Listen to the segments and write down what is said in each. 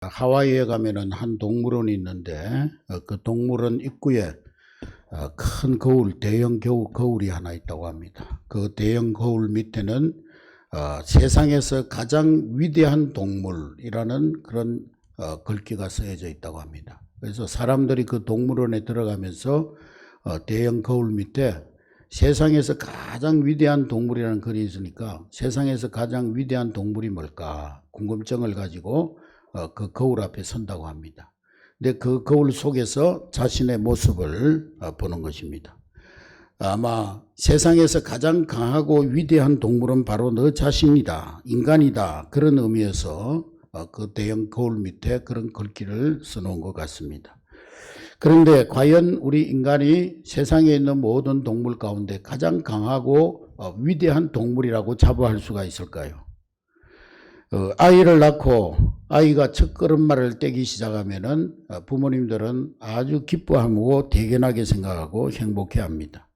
하와이에 가면은 한 동물원이 있는데 그 동물원 입구에 큰 거울, 대형 거울이 하나 있다고 합니다. 그 대형 거울 밑에는 세상에서 가장 위대한 동물이라는 그런 글귀가 쓰여져 있다고 합니다. 그래서 사람들이 그 동물원에 들어가면서 대형 거울 밑에 세상에서 가장 위대한 동물이라는 글이 있으니까 세상에서 가장 위대한 동물이 뭘까 궁금증을 가지고 그 거울 앞에 선다고 합니다. 근데 그 거울 속에서 자신의 모습을 보는 것입니다. 아마 세상에서 가장 강하고 위대한 동물은 바로 너 자신이다, 인간이다, 그런 의미에서 그 대형 거울 밑에 그런 글귀를 써놓은 것 같습니다. 그런데 과연 우리 인간이 세상에 있는 모든 동물 가운데 가장 강하고 위대한 동물이라고 자부할 수가 있을까요? 아이를 낳고 아이가 첫 걸음마를 떼기 시작하면은 부모님들은 아주 기뻐하고 대견하게 생각하고 행복해합니다.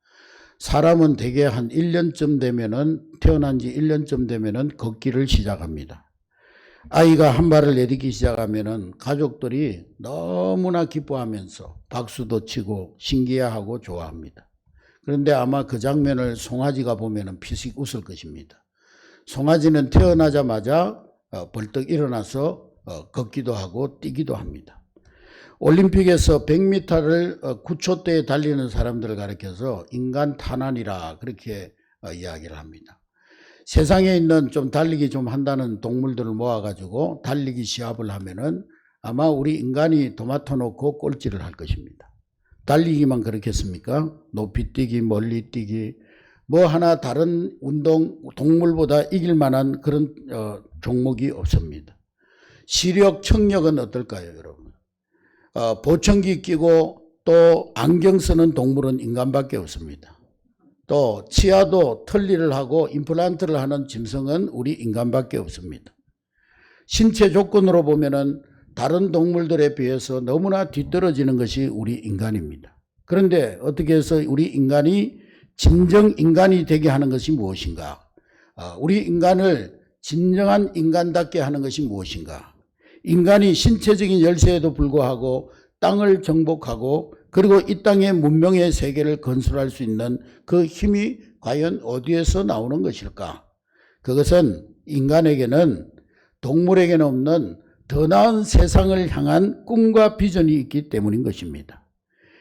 사람은 대개 한 1년쯤 되면은 태어난 지 1년쯤 되면은 걷기를 시작합니다. 아이가 한 발을 내딛기 시작하면은 가족들이 너무나 기뻐하면서 박수도 치고 신기해하고 좋아합니다. 그런데 아마 그 장면을 송아지가 보면은 피식 웃을 것입니다. 송아지는 태어나자마자 벌떡 일어나서 걷기도 하고 뛰기도 합니다. 올림픽에서 100m를 9초대에 달리는 사람들을 가리켜서 인간 탄환이라 그렇게 이야기를 합니다. 세상에 있는 좀 달리기 좀 한다는 동물들을 모아가지고 달리기 시합을 하면은 아마 우리 인간이 도맡아 놓고 꼴찌를 할 것입니다. 달리기만 그렇겠습니까? 높이 뛰기, 멀리 뛰기, 뭐 하나 다른 운동, 동물보다 이길 만한 그런 종목이 없습니다. 시력, 청력은 어떨까요, 여러분? 보청기 끼고 또 안경 쓰는 동물은 인간밖에 없습니다. 또 치아도 털리를 하고 임플란트를 하는 짐승은 우리 인간밖에 없습니다. 신체 조건으로 보면은 다른 동물들에 비해서 너무나 뒤떨어지는 것이 우리 인간입니다. 그런데 어떻게 해서 우리 인간이 진정 인간이 되게 하는 것이 무엇인가? 우리 인간을 진정한 인간답게 하는 것이 무엇인가? 인간이 신체적인 열쇠에도 불구하고 땅을 정복하고 그리고 이 땅의 문명의 세계를 건설할 수 있는 그 힘이 과연 어디에서 나오는 것일까? 그것은 인간에게는 동물에게는 없는 더 나은 세상을 향한 꿈과 비전이 있기 때문인 것입니다.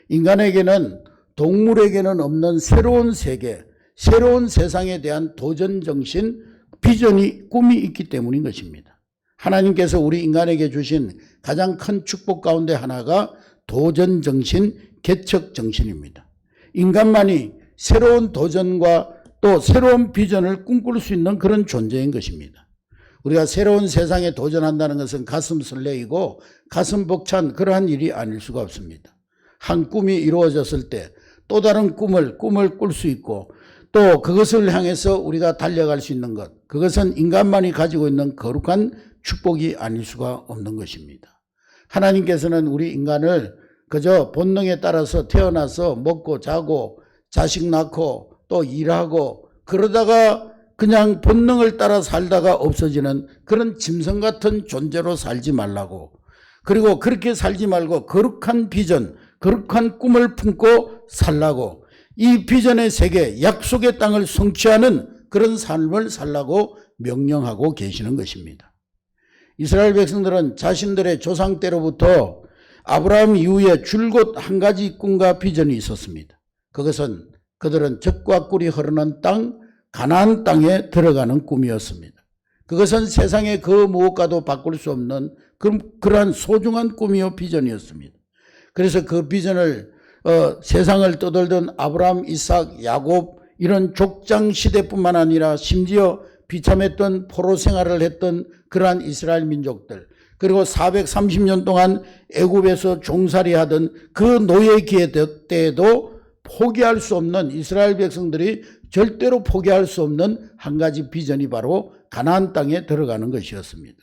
인간에게는 동물에게는 없는 새로운 세계, 새로운 세상에 대한 도전정신, 비전이, 꿈이 있기 때문인 것입니다. 하나님께서 우리 인간에게 주신 가장 큰 축복 가운데 하나가 도전정신, 개척정신입니다. 인간만이 새로운 도전과 또 새로운 비전을 꿈꿀 수 있는 그런 존재인 것입니다. 우리가 새로운 세상에 도전한다는 것은 가슴 설레이고 가슴 벅찬 그러한 일이 아닐 수가 없습니다. 한 꿈이 이루어졌을 때 또 다른 꿈을 꿀 수 있고 또 그것을 향해서 우리가 달려갈 수 있는 것, 그것은 인간만이 가지고 있는 거룩한 축복이 아닐 수가 없는 것입니다. 하나님께서는 우리 인간을 그저 본능에 따라서 태어나서 먹고 자고 자식 낳고 또 일하고 그러다가 그냥 본능을 따라 살다가 없어지는 그런 짐승 같은 존재로 살지 말라고, 그리고 그렇게 살지 말고 거룩한 비전, 거룩한 꿈을 품고 살라고, 이 비전의 세계, 약속의 땅을 성취하는 그런 삶을 살라고 명령하고 계시는 것입니다. 이스라엘 백성들은 자신들의 조상 때로부터 아브라함 이후에 줄곧 한 가지 꿈과 비전이 있었습니다. 그것은 그들은 젖과 꿀이 흐르는 땅, 가나안 땅에 들어가는 꿈이었습니다. 그것은 세상의 그 무엇과도 바꿀 수 없는 그러한 소중한 꿈이요 비전이었습니다. 그래서 그 비전을 세상을 떠돌던 아브라함, 이삭, 야곱 이런 족장 시대뿐만 아니라 심지어 비참했던 포로 생활을 했던 그러한 이스라엘 민족들, 그리고 430년 동안 애굽에서 종살이하던 그 노예 기회 때에도 포기할 수 없는, 이스라엘 백성들이 절대로 포기할 수 없는 한 가지 비전이 바로 가나안 땅에 들어가는 것이었습니다.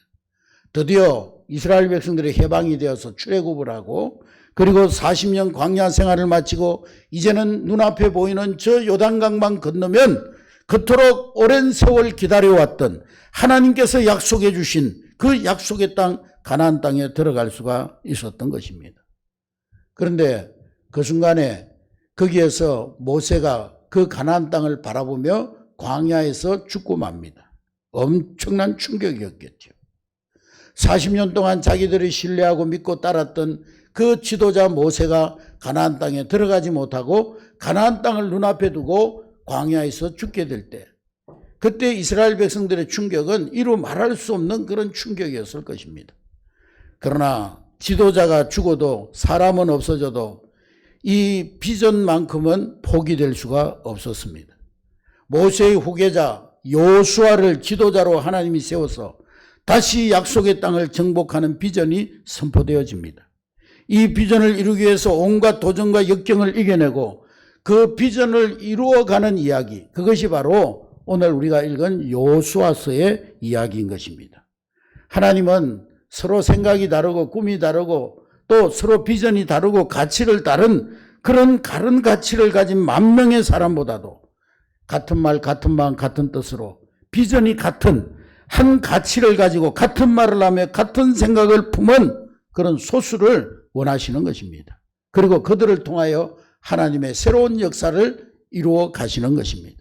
드디어 이스라엘 백성들이 해방이 되어서 출애굽을 하고 그리고 40년 광야 생활을 마치고 이제는 눈앞에 보이는 저 요단강만 건너면 그토록 오랜 세월 기다려왔던 하나님께서 약속해 주신 그 약속의 땅 가나안 땅에 들어갈 수가 있었던 것입니다. 그런데 그 순간에 거기에서 모세가 그 가나안 땅을 바라보며 광야에서 죽고 맙니다. 엄청난 충격이었겠죠. 40년 동안 자기들이 신뢰하고 믿고 따랐던 그 지도자 모세가 가나안 땅에 들어가지 못하고 가나안 땅을 눈앞에 두고 광야에서 죽게 될 때, 그때 이스라엘 백성들의 충격은 이루 말할 수 없는 그런 충격이었을 것입니다. 그러나 지도자가 죽어도 사람은 없어져도 이 비전만큼은 포기될 수가 없었습니다. 모세의 후계자 여호수아를 지도자로 하나님이 세워서 다시 약속의 땅을 정복하는 비전이 선포되어집니다. 이 비전을 이루기 위해서 온갖 도전과 역경을 이겨내고 그 비전을 이루어가는 이야기, 그것이 바로 오늘 우리가 읽은 여호수아서의 이야기인 것입니다. 하나님은 서로 생각이 다르고 꿈이 다르고 또 서로 비전이 다르고 가치를 다른 그런 다른 가치를 가진 만 명의 사람보다도 같은 말, 같은 마음, 같은 뜻으로 비전이 같은 한 가치를 가지고 같은 말을 하며 같은 생각을 품은 그런 소수를 원하시는 것입니다. 그리고 그들을 통하여 하나님의 새로운 역사를 이루어 가시는 것입니다.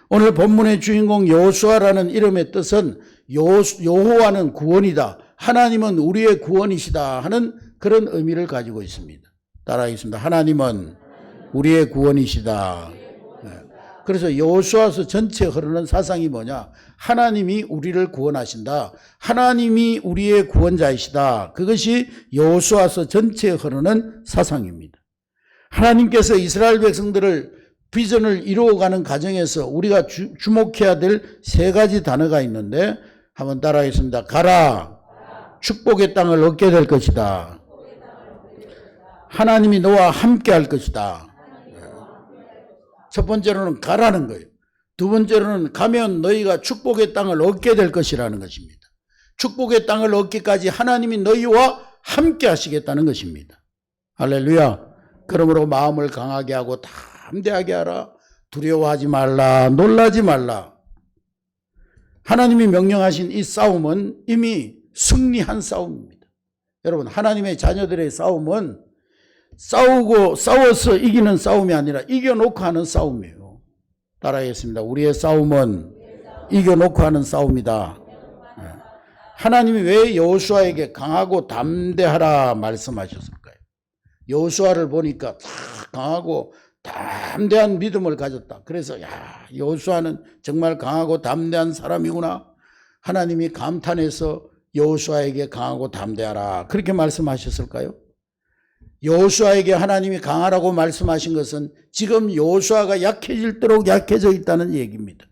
오늘 본문의 주인공 여호수아라는 이름의 뜻은 여호와는 구원이다, 하나님은 우리의 구원이시다 하는 그런 의미를 가지고 있습니다. 따라하겠습니다. 하나님은 우리의 구원이시다. 그래서 여호수아서 전체에 흐르는 사상이 뭐냐? 하나님이 우리를 구원하신다. 하나님이 우리의 구원자이시다. 그것이 여호수아서 전체에 흐르는 사상입니다. 하나님께서 이스라엘 백성들을 비전을 이루어가는 과정에서 우리가 주목해야 될 세 가지 단어가 있는데 한번 따라하겠습니다. 가라. 축복의 땅을 얻게 될 것이다. 하나님이 너와 함께 할 것이다. 첫 번째로는 가라는 거예요. 두 번째로는 가면 너희가 축복의 땅을 얻게 될 것이라는 것입니다. 축복의 땅을 얻기까지 하나님이 너희와 함께 하시겠다는 것입니다. 할렐루야. 그러므로 마음을 강하게 하고 담대하게 하라. 두려워하지 말라. 놀라지 말라. 하나님이 명령하신 이 싸움은 이미 승리한 싸움입니다. 여러분, 하나님의 자녀들의 싸움은 싸워서 이기는 싸움이 아니라 이겨놓고 하는 싸움이에요. 따라하겠습니다. 우리의 싸움은 이겨놓고 하는 싸움이다. 하나님이 왜 여호수아에게 강하고 담대하라 말씀하셨을까요? 여호수아를 보니까 다 강하고 담대한 믿음을 가졌다. 그래서 여호수아는 정말 강하고 담대한 사람이구나. 하나님이 감탄해서 여호수아에게 강하고 담대하라 그렇게 말씀하셨을까요? 여호수아에게 하나님이 강하라고 말씀하신 것은 지금 여호수아가 약해질도록 약해져 있다는 얘기입니다.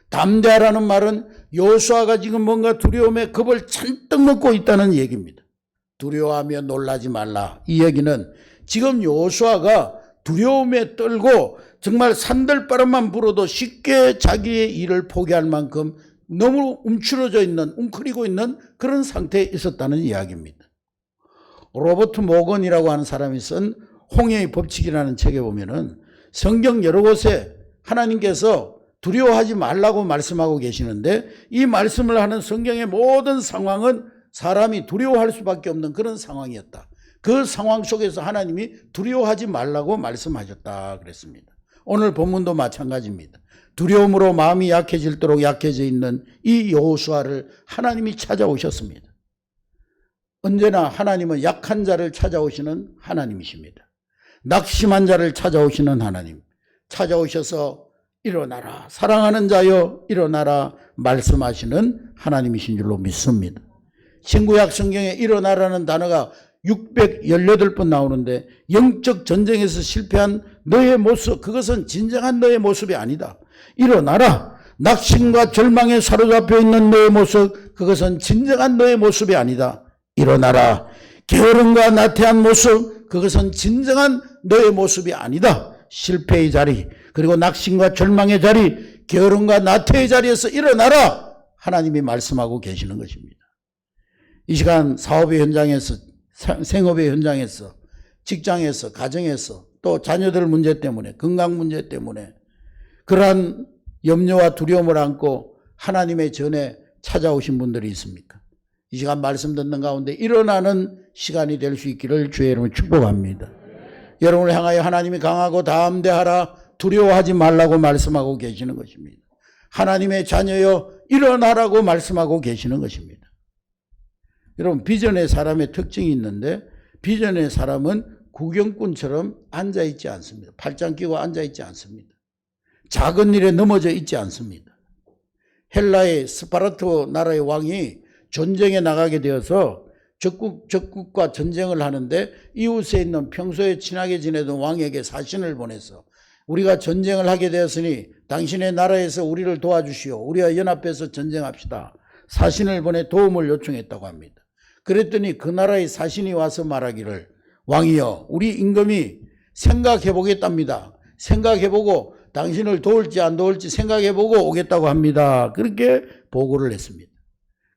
담대하라는 말은 여호수아가 지금 뭔가 두려움에 겁을 잔뜩 먹고 있다는 얘기입니다. 두려워하며 놀라지 말라. 이 얘기는 지금 여호수아가 두려움에 떨고 정말 산들바람만 불어도 쉽게 자기의 일을 포기할 만큼 너무 움츠러져 있는, 웅크리고 있는 그런 상태에 있었다는 이야기입니다. 로버트 모건이라고 하는 사람이 쓴 홍해의 법칙이라는 책에 보면은 성경 여러 곳에 하나님께서 두려워하지 말라고 말씀하고 계시는데 이 말씀을 하는 성경의 모든 상황은 사람이 두려워할 수밖에 없는 그런 상황이었다. 그 상황 속에서 하나님이 두려워하지 말라고 말씀하셨다 그랬습니다. 오늘 본문도 마찬가지입니다. 두려움으로 마음이 약해질도록 약해져 있는 이 여호수아를 하나님이 찾아오셨습니다. 언제나 하나님은 약한 자를 찾아오시는 하나님이십니다. 낙심한 자를 찾아오시는 하나님. 찾아오셔서 일어나라, 사랑하는 자여 일어나라 말씀하시는 하나님이신 줄로 믿습니다. 신구약 성경에 일어나라는 단어가 618번 나오는데 영적 전쟁에서 실패한 너의 모습, 그것은 진정한 너의 모습이 아니다. 일어나라. 낙심과 절망에 사로잡혀 있는 너의 모습, 그것은 진정한 너의 모습이 아니다. 일어나라. 게으름과 나태한 모습, 그것은 진정한 너의 모습이 아니다. 실패의 자리, 그리고 낙심과 절망의 자리, 게으름과 나태의 자리에서 일어나라. 하나님이 말씀하고 계시는 것입니다. 이 시간 사업의 현장에서, 생업의 현장에서, 직장에서, 가정에서, 또 자녀들 문제 때문에, 건강 문제 때문에 그러한 염려와 두려움을 안고 하나님의 전에 찾아오신 분들이 있습니까? 이 시간 말씀 듣는 가운데 일어나는 시간이 될 수 있기를 주의 이름으로 축복합니다. 여러분을 향하여 하나님이 강하고 담대하라, 두려워하지 말라고 말씀하고 계시는 것입니다. 하나님의 자녀여 일어나라고 말씀하고 계시는 것입니다. 여러분, 비전의 사람의 특징이 있는데, 비전의 사람은 구경꾼처럼 앉아있지 않습니다. 팔짱 끼고 앉아있지 않습니다. 작은 일에 넘어져 있지 않습니다. 헬라의 스파르타 나라의 왕이 전쟁에 나가게 되어서 적국과 전쟁을 하는데, 이웃에 있는 평소에 친하게 지내던 왕에게 사신을 보내서 우리가 전쟁을 하게 되었으니 당신의 나라에서 우리를 도와주시오. 우리와 연합해서 전쟁합시다. 사신을 보내 도움을 요청했다고 합니다. 그랬더니 그 나라의 사신이 와서 말하기를, 왕이여, 우리 임금이 생각해 보겠답니다. 생각해보고 당신을 도울지 안 도울지 생각해보고 오겠다고 합니다. 그렇게 보고를 했습니다.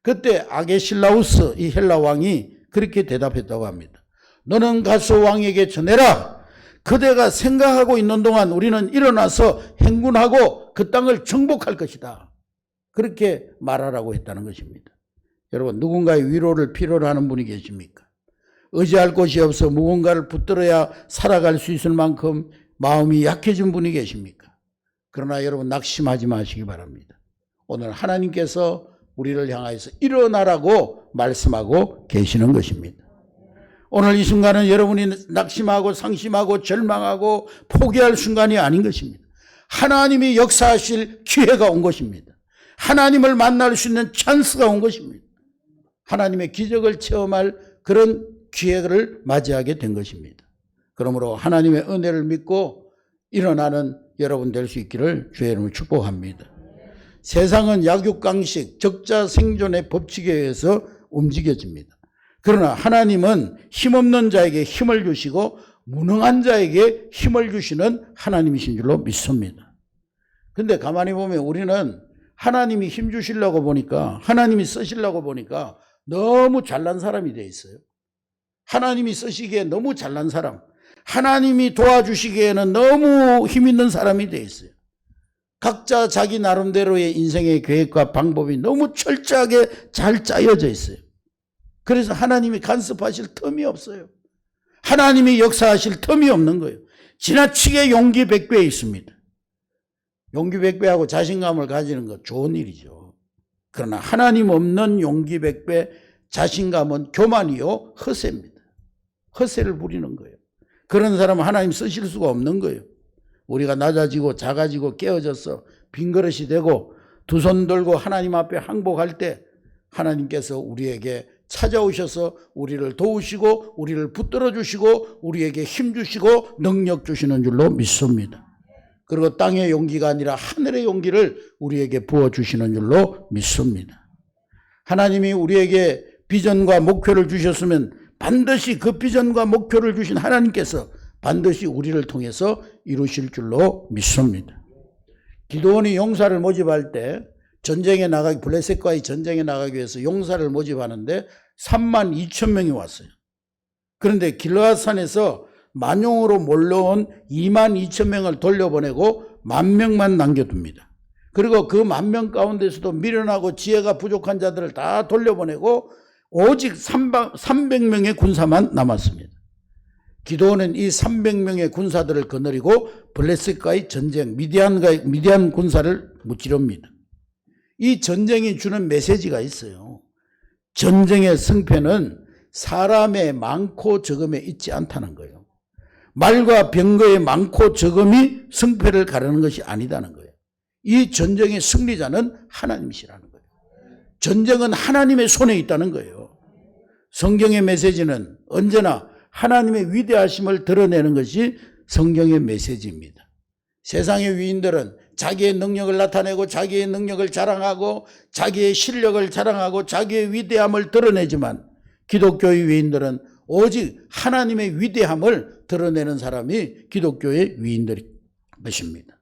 그때 아게실라우스 이 헬라 왕이 그렇게 대답했다고 합니다. 너는 가서 왕에게 전해라. 그대가 생각하고 있는 동안 우리는 일어나서 행군하고 그 땅을 정복할 것이다. 그렇게 말하라고 했다는 것입니다. 여러분, 누군가의 위로를 필요로 하는 분이 계십니까? 의지할 곳이 없어 무언가를 붙들어야 살아갈 수 있을 만큼 마음이 약해진 분이 계십니까? 그러나 여러분, 낙심하지 마시기 바랍니다. 오늘 하나님께서 우리를 향하여서 일어나라고 말씀하고 계시는 것입니다. 오늘 이 순간은 여러분이 낙심하고 상심하고 절망하고 포기할 순간이 아닌 것입니다. 하나님이 역사하실 기회가 온 것입니다. 하나님을 만날 수 있는 찬스가 온 것입니다. 하나님의 기적을 체험할 그런 기회를 맞이하게 된 것입니다. 그러므로 하나님의 은혜를 믿고 일어나는 여러분 될 수 있기를 주의 이름으로 축복합니다. 세상은 약육강식, 적자 생존의 법칙에 의해서 움직여집니다. 그러나 하나님은 힘없는 자에게 힘을 주시고 무능한 자에게 힘을 주시는 하나님이신 줄로 믿습니다. 그런데 가만히 보면 우리는 하나님이 힘 주시려고 보니까, 하나님이 쓰시려고 보니까 너무 잘난 사람이 돼 있어요. 하나님이 쓰시기에 너무 잘난 사람, 하나님이 도와주시기에는 너무 힘 있는 사람이 돼 있어요. 각자 자기 나름대로의 인생의 계획과 방법이 너무 철저하게 잘 짜여져 있어요. 그래서 하나님이 간섭하실 틈이 없어요. 하나님이 역사하실 틈이 없는 거예요. 지나치게 용기 백배에 있습니다. 용기 백배하고 자신감을 가지는 것 좋은 일이죠. 그러나 하나님 없는 용기 백배, 자신감은 교만이요 허세입니다. 허세를 부리는 거예요. 그런 사람은 하나님 쓰실 수가 없는 거예요. 우리가 낮아지고 작아지고 깨어져서 빈그릇이 되고 두 손 들고 하나님 앞에 항복할 때 하나님께서 우리에게 찾아오셔서 우리를 도우시고 우리를 붙들어 주시고 우리에게 힘 주시고 능력 주시는 줄로 믿습니다. 그리고 땅의 용기가 아니라 하늘의 용기를 우리에게 부어주시는 줄로 믿습니다. 하나님이 우리에게 비전과 목표를 주셨으면 반드시 그 비전과 목표를 주신 하나님께서 반드시 우리를 통해서 이루실 줄로 믿습니다. 기드온이 용사를 모집할 때 블레셋과의 전쟁에 나가기 위해서 용사를 모집하는데 32,000명이 왔어요. 그런데 길르앗산에서 만용으로 몰려온 22,000명을 돌려보내고 10,000명만 남겨둡니다. 그리고 그 10,000명 가운데서도 미련하고 지혜가 부족한 자들을 다 돌려보내고 오직 300명의 군사만 남았습니다. 기드온은 이 300명의 군사들을 거느리고 블레셋과의 전쟁, 미디안 군사를 무찌릅니다. 이 전쟁이 주는 메시지가 있어요. 전쟁의 승패는 사람의 많고 적음에 있지 않다는 거예요. 말과 병거의 많고 적음이 승패를 가르는 것이 아니다는 거예요. 이 전쟁의 승리자는 하나님이시라는 거예요. 전쟁은 하나님의 손에 있다는 거예요. 성경의 메시지는 언제나 하나님의 위대하심을 드러내는 것이 성경의 메시지입니다. 세상의 위인들은 자기의 능력을 나타내고 자기의 능력을 자랑하고 자기의 실력을 자랑하고 자기의 위대함을 드러내지만 기독교의 위인들은 오직 하나님의 위대함을 드러내는 사람이 기독교의 위인들인 것입니다.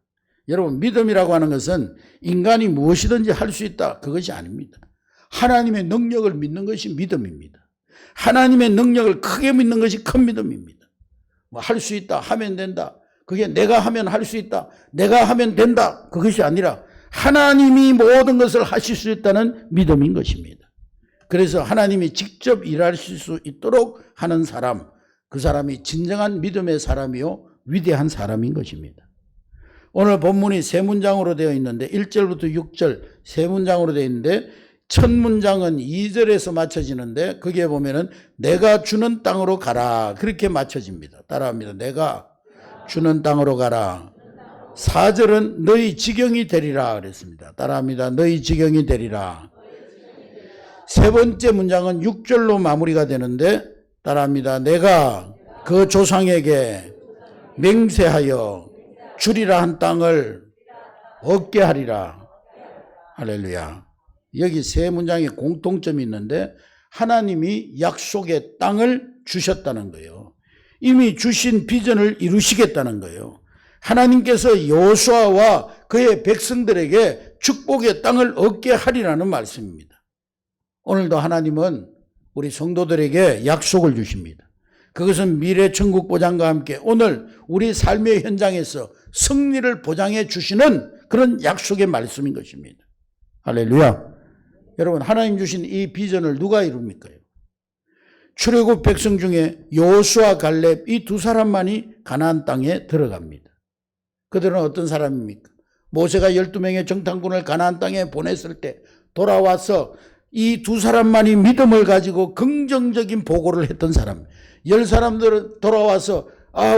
여러분, 믿음이라고 하는 것은 인간이 무엇이든지 할 수 있다, 그것이 아닙니다. 하나님의 능력을 믿는 것이 믿음입니다. 하나님의 능력을 크게 믿는 것이 큰 믿음입니다. 뭐 할 수 있다, 하면 된다, 그게 내가 하면 할 수 있다, 내가 하면 된다, 그것이 아니라 하나님이 모든 것을 하실 수 있다는 믿음인 것입니다. 그래서 하나님이 직접 일하실 수 있도록 하는 사람, 그 사람이 진정한 믿음의 사람이요 위대한 사람인 것입니다. 오늘 본문이 세 문장으로 되어 있는데 1절부터 6절 세 문장으로 되어 있는데 첫 문장은 2절에서 맞춰지는데 거기에 보면은 내가 주는 땅으로 가라 그렇게 맞춰집니다. 따라합니다. 내가 주는 땅으로 가라. 4절은 너희 지경이 되리라 그랬습니다. 따라합니다. 너희 지경이 되리라. 세 번째 문장은 6절로 마무리가 되는데 따라합니다. 내가 그 조상에게 맹세하여 주리라 한 땅을 얻게 하리라. 할렐루야. 여기 세 문장에 공통점이 있는데 하나님이 약속의 땅을 주셨다는 거예요. 이미 주신 비전을 이루시겠다는 거예요. 하나님께서 여호수아와 그의 백성들에게 축복의 땅을 얻게 하리라는 말씀입니다. 오늘도 하나님은 우리 성도들에게 약속을 주십니다. 그것은 미래 천국 보장과 함께 오늘 우리 삶의 현장에서 승리를 보장해 주시는 그런 약속의 말씀인 것입니다. 할렐루야. 여러분 하나님 주신 이 비전을 누가 이룹니까? 출애굽 백성 중에 여호수아 갈렙 이 두 사람만이 가나안 땅에 들어갑니다. 그들은 어떤 사람입니까? 모세가 12명의 정탐꾼을 가나안 땅에 보냈을 때 돌아와서 이 두 사람만이 믿음을 가지고 긍정적인 보고를 했던 사람. 10사람들은 돌아와서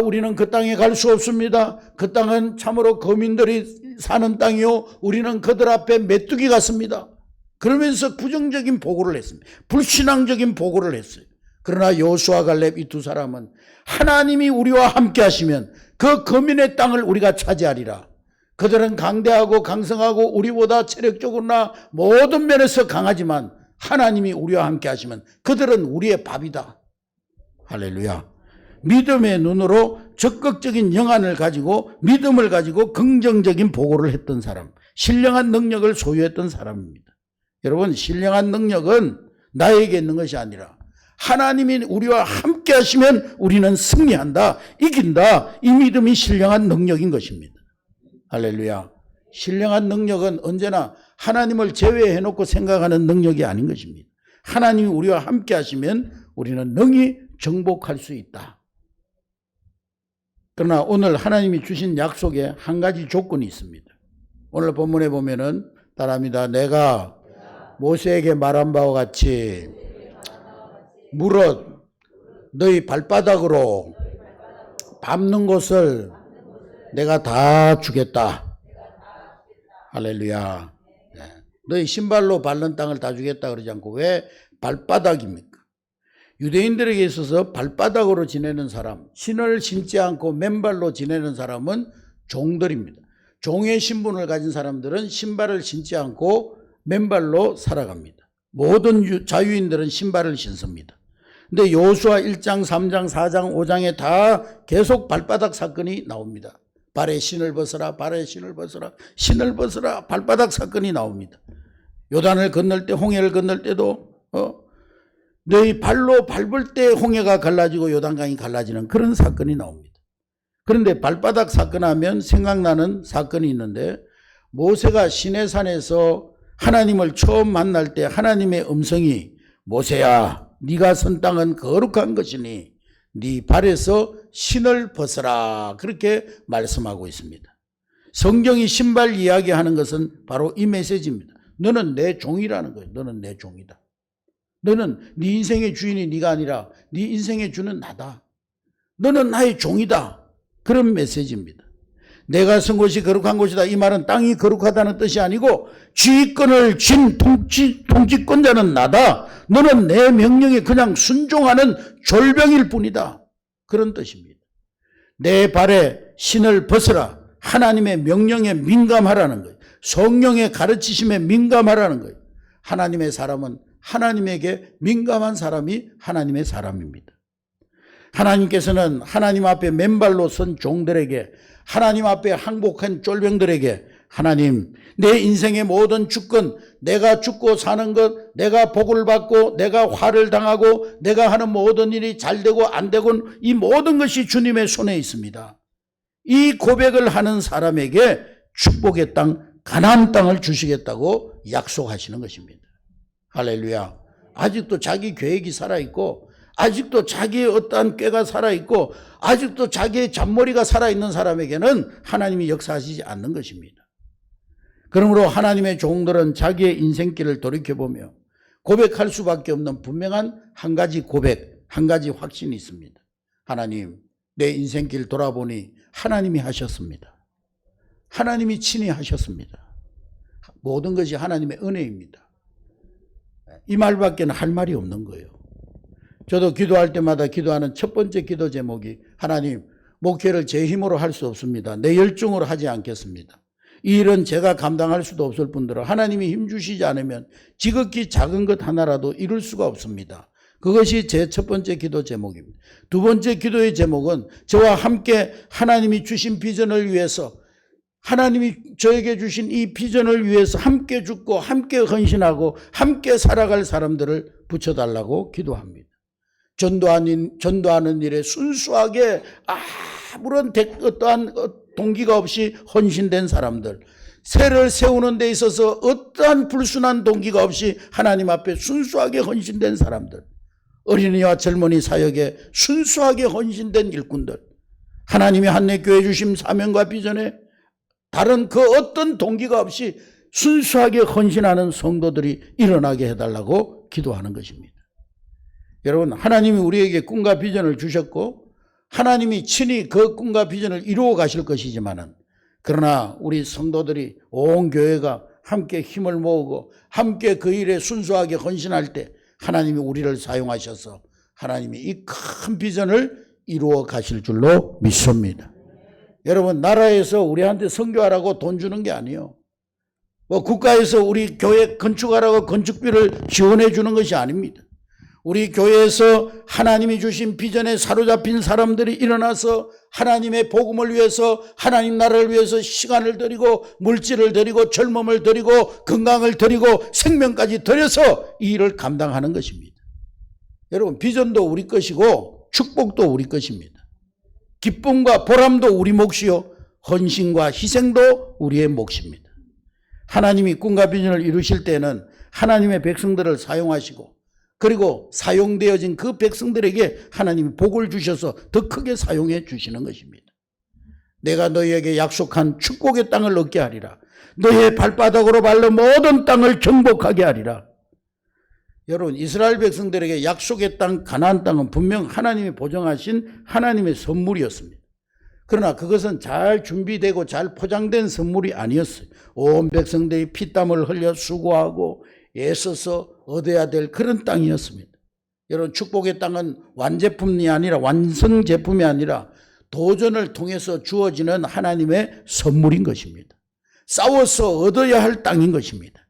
우리는 그 땅에 갈 수 없습니다. 그 땅은 참으로 거민들이 사는 땅이요. 우리는 그들 앞에 메뚜기 같습니다. 그러면서 부정적인 보고를 했습니다. 불신앙적인 보고를 했어요. 그러나 여호수아 갈렙 이 두 사람은 하나님이 우리와 함께 하시면 그 거민의 땅을 우리가 차지하리라. 그들은 강대하고 강성하고 우리보다 체력적으로나 모든 면에서 강하지만 하나님이 우리와 함께 하시면 그들은 우리의 밥이다. 할렐루야. 믿음의 눈으로 적극적인 영안을 가지고 믿음을 가지고 긍정적인 보고를 했던 사람, 신령한 능력을 소유했던 사람입니다. 여러분 신령한 능력은 나에게 있는 것이 아니라 하나님이 우리와 함께 하시면 우리는 승리한다, 이긴다. 이 믿음이 신령한 능력인 것입니다. 할렐루야. 신령한 능력은 언제나 하나님을 제외해놓고 생각하는 능력이 아닌 것입니다. 하나님이 우리와 함께 하시면 우리는 능히 정복할 수 있다. 그러나 오늘 하나님이 주신 약속에 한 가지 조건이 있습니다. 오늘 본문에 보면은 따라합니다. 내가 모세에게 말한 바와 같이 무릇 너희 발바닥으로 밟는 곳을 내가 다 주겠다. 할렐루야. 너희 신발로 밟는 땅을 다 주겠다 그러지 않고 왜 발바닥입니까? 유대인들에게 있어서 발바닥으로 지내는 사람, 신을 신지 않고 맨발로 지내는 사람은 종들입니다. 종의 신분을 가진 사람들은 신발을 신지 않고 맨발로 살아갑니다. 모든 자유인들은 신발을 신습니다. 근데 여호수아 1장, 3장, 4장, 5장에 다 계속 발바닥 사건이 나옵니다. 발에 신을 벗어라, 발에 신을 벗어라, 신을 벗어라, 발바닥 사건이 나옵니다. 요단을 건널 때, 홍해를 건널 때도 너희 발로 밟을 때 홍해가 갈라지고 요단강이 갈라지는 그런 사건이 나옵니다. 그런데 발바닥 사건 하면 생각나는 사건이 있는데 모세가 시내산에서 하나님을 처음 만날 때 하나님의 음성이 모세야 네가 선 땅은 거룩한 것이니 네 발에서 신을 벗어라 그렇게 말씀하고 있습니다. 성경이 신발 이야기하는 것은 바로 이 메시지입니다. 너는 내 종이라는 거예요. 너는 내 종이다. 너는 네 인생의 주인이 네가 아니라 네 인생의 주는 나다. 너는 나의 종이다. 그런 메시지입니다. 내가 선 곳이 거룩한 곳이다. 이 말은 땅이 거룩하다는 뜻이 아니고 지휘권을 쥔 통치권자는 나다. 너는 내 명령에 그냥 순종하는 졸병일 뿐이다. 그런 뜻입니다. 내 발에 신을 벗어라. 하나님의 명령에 민감하라는 거예요. 성령의 가르치심에 민감하라는 거예요. 하나님의 사람은 하나님에게 민감한 사람이 하나님의 사람입니다. 하나님께서는 하나님 앞에 맨발로 선 종들에게, 하나님 앞에 항복한 쫄병들에게 하나님 내 인생의 모든 주권, 내가 죽고 사는 것, 내가 복을 받고 내가 화를 당하고 내가 하는 모든 일이 잘 되고 안 되고 이 모든 것이 주님의 손에 있습니다. 이 고백을 하는 사람에게 축복의 땅, 가나안 땅을 주시겠다고 약속하시는 것입니다. 할렐루야. 아직도 자기 계획이 살아있고 아직도 자기의 어떠한 꾀가 살아있고 아직도 자기의 잔머리가 살아있는 사람에게는 하나님이 역사하시지 않는 것입니다. 그러므로 하나님의 종들은 자기의 인생길을 돌이켜보며 고백할 수밖에 없는 분명한 한 가지 고백, 한 가지 확신이 있습니다. 하나님, 내 인생길 돌아보니 하나님이 하셨습니다. 하나님이 친히 하셨습니다. 모든 것이 하나님의 은혜입니다. 이 말밖에는 할 말이 없는 거예요. 저도 기도할 때마다 기도하는 첫 번째 기도 제목이 하나님, 목회를 제 힘으로 할 수 없습니다. 내 열정으로 하지 않겠습니다. 이 일은 제가 감당할 수도 없을 뿐더러 하나님이 힘주시지 않으면 지극히 작은 것 하나라도 이룰 수가 없습니다. 그것이 제 첫 번째 기도 제목입니다. 두 번째 기도의 제목은 저와 함께 하나님이 주신 비전을 위해서 하나님이 저에게 주신 이 비전을 위해서 함께 죽고 함께 헌신하고 함께 살아갈 사람들을 붙여달라고 기도합니다. 전도하는 일에 순수하게 아무런 어떠한 동기가 없이 헌신된 사람들, 새를 세우는 데 있어서 어떠한 불순한 동기가 없이 하나님 앞에 순수하게 헌신된 사람들, 어린이와 젊은이 사역에 순수하게 헌신된 일꾼들, 하나님이 한내교회 주신 사명과 비전에 다른 그 어떤 동기가 없이 순수하게 헌신하는 성도들이 일어나게 해달라고 기도하는 것입니다. 여러분, 하나님이 우리에게 꿈과 비전을 주셨고 하나님이 친히 그 꿈과 비전을 이루어 가실 것이지만은, 그러나 우리 성도들이 온 교회가 함께 힘을 모으고 함께 그 일에 순수하게 헌신할 때 하나님이 우리를 사용하셔서 하나님이 이 큰 비전을 이루어 가실 줄로 믿습니다. 여러분, 나라에서 우리한테 선교하라고 돈 주는 게 아니에요. 국가에서 우리 교회 건축하라고 건축비를 지원해 주는 것이 아닙니다. 우리 교회에서 하나님이 주신 비전에 사로잡힌 사람들이 일어나서 하나님의 복음을 위해서, 하나님 나라를 위해서 시간을 드리고 물질을 드리고 젊음을 드리고 건강을 드리고 생명까지 드려서 이 일을 감당하는 것입니다. 여러분, 비전도 우리 것이고 축복도 우리 것입니다. 기쁨과 보람도 우리 몫이요 헌신과 희생도 우리의 몫입니다. 하나님이 꿈과 비전을 이루실 때는 하나님의 백성들을 사용하시고, 그리고 사용되어진 그 백성들에게 하나님이 복을 주셔서 더 크게 사용해 주시는 것입니다. 내가 너희에게 약속한 축복의 땅을 얻게 하리라. 너희의 발바닥으로 밟는 모든 땅을 정복하게 하리라. 여러분, 이스라엘 백성들에게 약속의 땅, 가나안 땅은 분명 하나님이 보정하신 하나님의 선물이었습니다. 그러나 그것은 잘 준비되고 잘 포장된 선물이 아니었어요. 온 백성들이 피땀을 흘려 수고하고 애써서 얻어야 될 그런 땅이었습니다. 여러분, 축복의 땅은 완제품이 아니라, 완성 제품이 아니라 도전을 통해서 주어지는 하나님의 선물인 것입니다. 싸워서 얻어야 할 땅인 것입니다.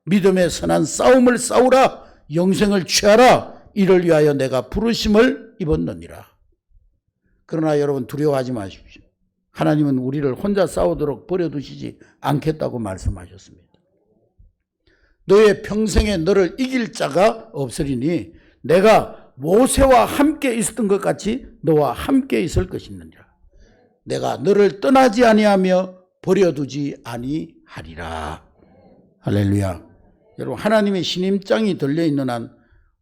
믿음의 선한 싸움을 싸우라, 영생을 취하라, 이를 위하여 내가 부르심을 입었느니라. 그러나 여러분, 두려워하지 마십시오. 하나님은 우리를 혼자 싸우도록 버려두시지 않겠다고 말씀하셨습니다. 너의 평생에 너를 이길 자가 없으리니 내가 모세와 함께 있었던 것 같이 너와 함께 있을 것이니라. 내가 너를 떠나지 아니하며 버려두지 아니하리라. 할렐루야. 여러분, 하나님의 신임장이 들려있는 한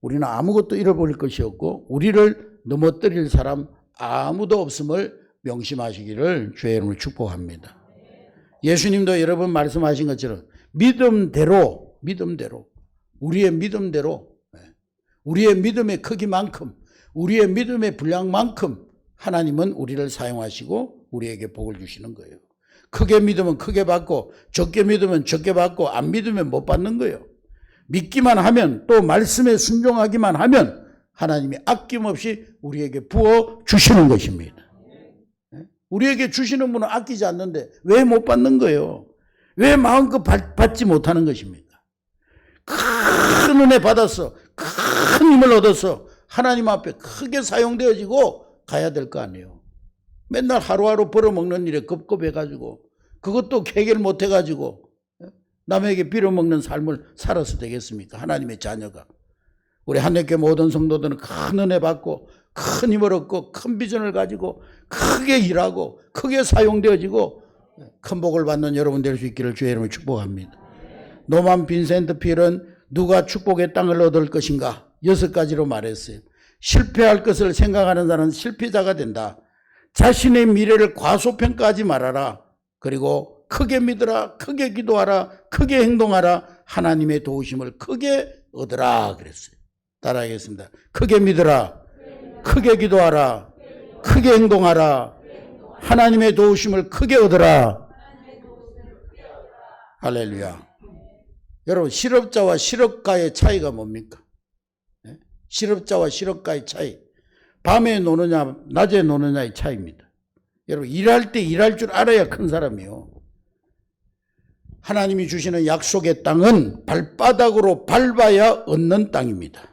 우리는 아무것도 잃어버릴 것이 없고 우리를 넘어뜨릴 사람 아무도 없음을 명심하시기를 주의 이름으로 축복합니다. 예수님도 여러 번 말씀하신 것처럼 믿음대로 우리의 믿음대로, 우리의 믿음의 크기만큼, 우리의 믿음의 분량만큼 하나님은 우리를 사용하시고 우리에게 복을 주시는 거예요. 크게 믿으면 크게 받고 적게 믿으면 적게 받고 안 믿으면 못 받는 거예요. 믿기만 하면, 또 말씀에 순종하기만 하면 하나님이 아낌없이 우리에게 부어 주시는 것입니다. 우리에게 주시는 분은 아끼지 않는데 왜 못 받는 거예요? 왜 마음껏 받지 못하는 것입니까? 큰 은혜 받아서 큰 힘을 얻어서 하나님 앞에 크게 사용되어지고 가야 될 거 아니에요. 맨날 하루하루 벌어먹는 일에 급급해가지고 그것도 해결 못해가지고 남에게 빌어먹는 삶을 살아서 되겠습니까? 하나님의 자녀가. 우리 한내교회 모든 성도들은 큰 은혜 받고 큰 힘을 얻고 큰 비전을 가지고 크게 일하고 크게 사용되어지고 큰 복을 받는 여러분 될 수 있기를 주의 이름으로 축복합니다. 노만 빈센트 필은 누가 축복의 땅을 얻을 것인가? 6가지로 말했어요. 실패할 것을 생각하는 자는 실패자가 된다. 자신의 미래를 과소평가하지 말아라. 그리고 크게 믿어라. 크게 기도하라. 크게 행동하라. 하나님의 도우심을 크게 얻으라 그랬어요. 따라하겠습니다. 크게 믿어라. 크게 기도하라. 크게 행동하라. 하나님의 도우심을 크게 얻으라. 할렐루야. 여러분, 실업자와 실업가의 차이가 뭡니까? 실업자와 실업가의 차이. 밤에 노느냐 낮에 노느냐의 차이입니다. 여러분, 일할 때 일할 줄 알아야 큰 사람이요. 하나님이 주시는 약속의 땅은 발바닥으로 밟아야 얻는 땅입니다.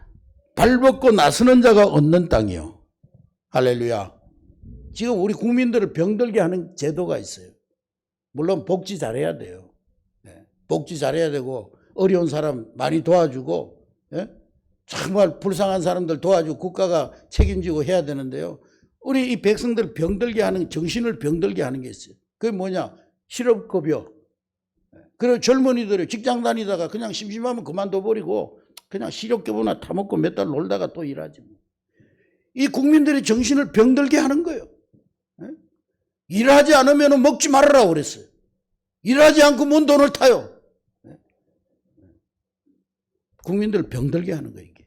발벗고 나서는 자가 얻는 땅이요. 할렐루야. 지금 우리 국민들을 병들게 하는 제도가 있어요. 물론 복지 잘해야 돼요. 복지 잘해야 되고 어려운 사람 많이 도와주고, 정말 불쌍한 사람들 도와주고 국가가 책임지고 해야 되는데요. 우리 이 백성들 병들게 하는, 정신을 병들게 하는 게 있어요. 그게 뭐냐? 실업급여. 그리고 젊은이들이 직장 다니다가 그냥 심심하면 그만둬버리고 그냥 실업급여나 타먹고 몇 달 놀다가 또 일하지. 이 국민들의 정신을 병들게 하는 거예요. 일하지 않으면 먹지 말아라 그랬어요. 일하지 않고 뭔 돈을 타요. 국민들을 병들게 하는 거예요, 이게.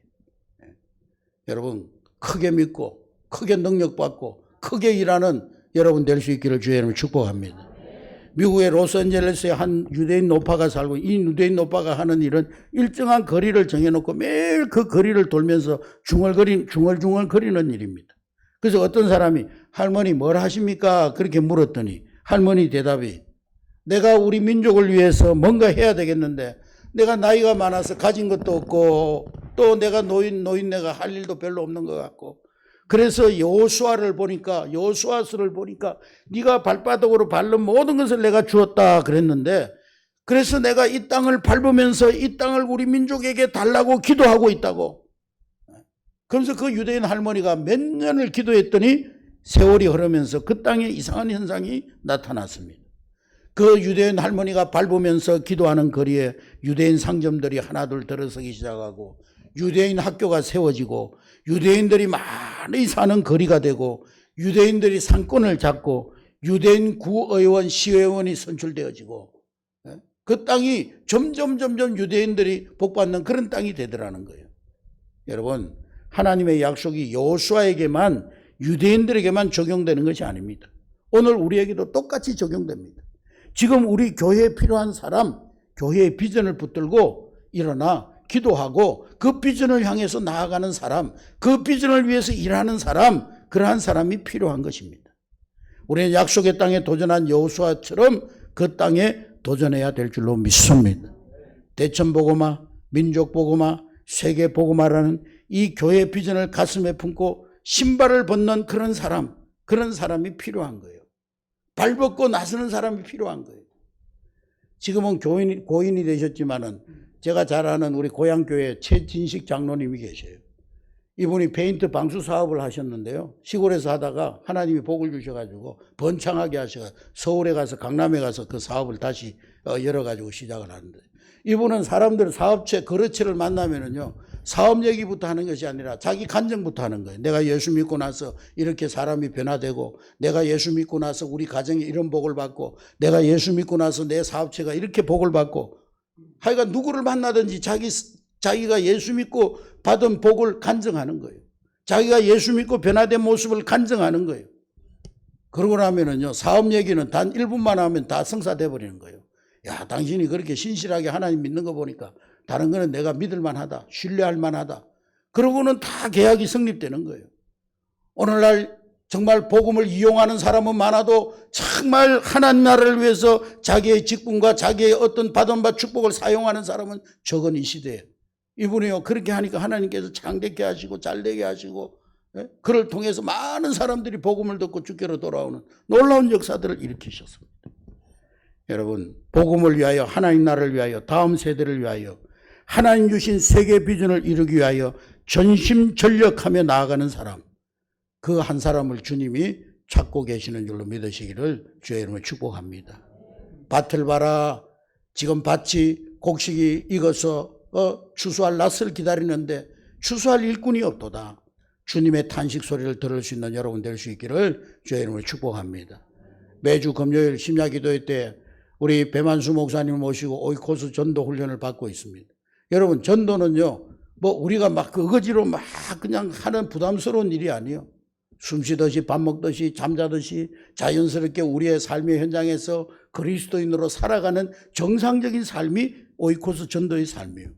여러분, 크게 믿고 크게 능력받고 크게 일하는 여러분 될 수 있기를 주의 이름으로 축복합니다. 미국의 로스앤젤레스에 한 유대인 노파가 살고, 이 유대인 노파가 하는 일은 일정한 거리를 정해놓고 매일 그 거리를 돌면서 중얼중얼 거리는 일입니다. 그래서 어떤 사람이 할머니 뭘 하십니까? 그렇게 물었더니 할머니 대답이, 내가 우리 민족을 위해서 뭔가 해야 되겠는데 내가 나이가 많아서 가진 것도 없고 또 내가 노인네가 할 일도 별로 없는 것 같고, 그래서 여호수아를 보니까, 여호수아서를 보니까 네가 발바닥으로 밟는 모든 것을 내가 주었다 그랬는데, 그래서 내가 이 땅을 밟으면서 이 땅을 우리 민족에게 달라고 기도하고 있다고. 그러면서 그 유대인 할머니가 몇 년을 기도했더니 세월이 흐르면서 그 땅에 이상한 현상이 나타났습니다. 그 유대인 할머니가 밟으면서 기도하는 거리에 유대인 상점들이 하나둘 들어서기 시작하고, 유대인 학교가 세워지고, 유대인들이 많이 사는 거리가 되고, 유대인들이 상권을 잡고, 유대인 구의원, 시의원이 선출되어지고, 그 땅이 점점 유대인들이 복받는 그런 땅이 되더라는 거예요. 여러분, 하나님의 약속이 여호수아에게만, 유대인들에게만 적용되는 것이 아닙니다. 오늘 우리에게도 똑같이 적용됩니다. 지금 우리 교회에 필요한 사람, 교회의 비전을 붙들고 일어나 기도하고 그 비전을 향해서 나아가는 사람, 그 비전을 위해서 일하는 사람, 그러한 사람이 필요한 것입니다. 우리는 약속의 땅에 도전한 여호수아처럼 그 땅에 도전해야 될 줄로 믿습니다. 대천복음화, 민족복음화, 세계복음화라는 이 교회 비전을 가슴에 품고 신발을 벗는 그런 사람이 필요한 거예요. 발벗고 나서는 사람이 필요한 거예요. 지금은 고인이 되셨지만은 제가 잘 아는 우리 고향교회 최진식 장로님이 계셔요. 이분이 페인트 방수 사업을 하셨는데요. 시골에서 하다가 하나님이 복을 주셔가지고 번창하게 하셔서 서울에 가서, 강남에 가서 그 사업을 다시 열어가지고 시작을 하는데, 이분은 사람들, 사업체, 거래처를 만나면은요, 사업 얘기부터 하는 것이 아니라 자기 간증부터 하는 거예요. 내가 예수 믿고 나서 이렇게 사람이 변화되고, 내가 예수 믿고 나서 우리 가정에 이런 복을 받고, 내가 예수 믿고 나서 내 사업체가 이렇게 복을 받고, 하여간 누구를 만나든지 자기가 예수 믿고 받은 복을 간증하는 거예요. 자기가 예수 믿고 변화된 모습을 간증하는 거예요. 그러고 나면은요, 사업 얘기는 단 1분만 하면 다 성사돼 버리는 거예요. 야, 당신이 그렇게 신실하게 하나님 믿는 거 보니까 다른 거는 내가 믿을 만하다, 신뢰할 만하다. 그러고는 다 계약이 성립되는 거예요. 오늘날 정말 복음을 이용하는 사람은 많아도 정말 하나님 나라를 위해서 자기의 직분과 자기의 어떤 받은 바 축복을 사용하는 사람은 적은 이 시대에. 이분이요, 그렇게 하니까 하나님께서 창대케 하시고 잘되게 하시고, 그를 통해서 많은 사람들이 복음을 듣고 주께로 돌아오는 놀라운 역사들을 일으키셨습니다. 여러분, 복음을 위하여, 하나님 나라를 위하여, 다음 세대를 위하여, 하나님 주신 세계 비전을 이루기 위하여 전심전력하며 나아가는 사람, 그 한 사람을 주님이 찾고 계시는 줄로 믿으시기를 주의 이름으로 축복합니다. 밭을 봐라. 지금 밭이 곡식이 익어서 추수할 낯을 기다리는데 추수할 일꾼이 없도다. 주님의 탄식 소리를 들을 수 있는 여러분 될 수 있기를 주의 이름으로 축복합니다. 매주 금요일 심야기도회 때 우리 배만수 목사님을 모시고 오이코스 전도 훈련을 받고 있습니다. 여러분, 전도는요, 뭐 우리가 막 그거지로 막 그냥 하는 부담스러운 일이 아니에요. 숨 쉬듯이 밥 먹듯이 잠자듯이 자연스럽게 우리의 삶의 현장에서 그리스도인으로 살아가는 정상적인 삶이 오이코스 전도의 삶이에요.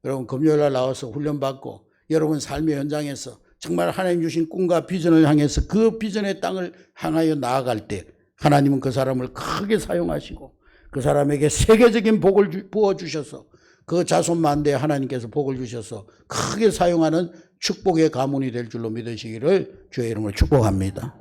여러분, 금요일날 나와서 훈련받고 여러분 삶의 현장에서 정말 하나님 주신 꿈과 비전을 향해서 그 비전의 땅을 향하여 나아갈 때 하나님은 그 사람을 크게 사용하시고 그 사람에게 세계적인 복을 부어주셔서 그 자손 만대에 하나님께서 복을 주셔서 크게 사용하는 축복의 가문이 될 줄로 믿으시기를 주의 이름으로 축복합니다.